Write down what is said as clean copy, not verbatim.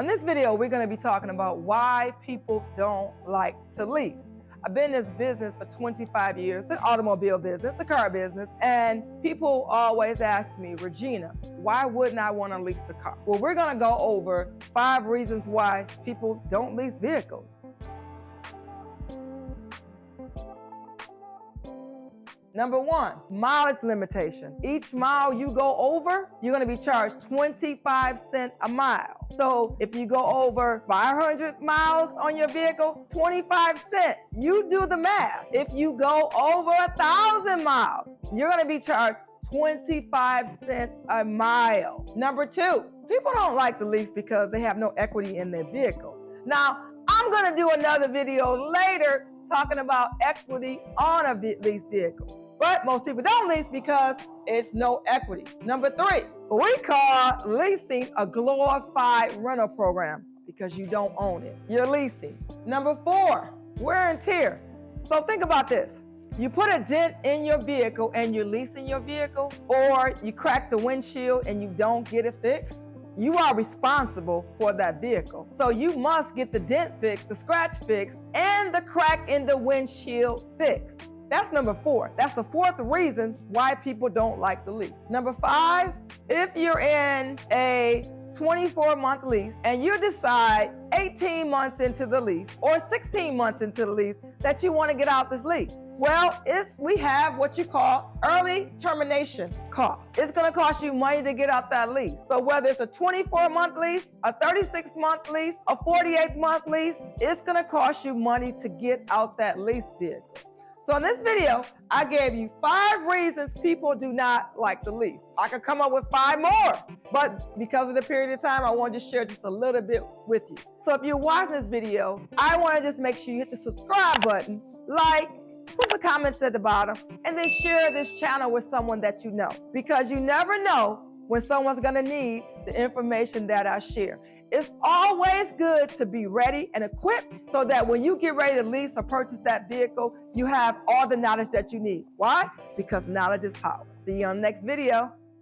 On this video, we're going to be talking about why people don't like to lease. I've been in this business for 25 years, the automobile business, the car business, and people always ask me, Regina, why wouldn't I want to lease a car? Well, we're going to go over 5 reasons why people don't lease vehicles. Number 1, mileage limitation. Each mile you go over, you're going to be charged 25 cents a mile. So if you go over 500 miles on your vehicle, 25 cents. You do the math. If you go over 1,000 miles, you're going to be charged 25 cents a mile. Number 2, people don't like to lease because they have no equity in their vehicle. Now, I'm going to do another video later talking about equity on a leased vehicle. But most people don't lease because it's no equity. Number 3, we call leasing a glorified rental program because you don't own it. You're leasing. Number 4, wear and tear. So think about this. You put a dent in your vehicle and you're leasing your vehicle, or you crack the windshield and you don't get it fixed. You are responsible for that vehicle. So you must get the dent fixed, the scratch fixed, and the crack in the windshield fixed. That's number 4. That's the 4th reason why people don't like the lease. Number 5, if you're in a 24-month lease and you decide 18 months into the lease or 16 months into the lease that you want to get out this lease. Well, we have what you call early termination costs. It's going to cost you money to get out that lease. So whether it's a 24-month lease, a 36-month lease, a 48-month lease, it's going to cost you money to get out that lease vehicle. So in this video, I gave you 5 reasons people do not like the lease. I could come up with 5 more, but because of the period of time, I wanted to share just a little bit with you. So if you're watching this video, I want to just make sure you hit the subscribe button, like, put the comments at the bottom, and then share this channel with someone that you know. Because you never know when someone's going to need the information that I share. It's always good to be ready and equipped so that when you get ready to lease or purchase that vehicle, you have all the knowledge that you need. Why? Because knowledge is power. See you on the next video.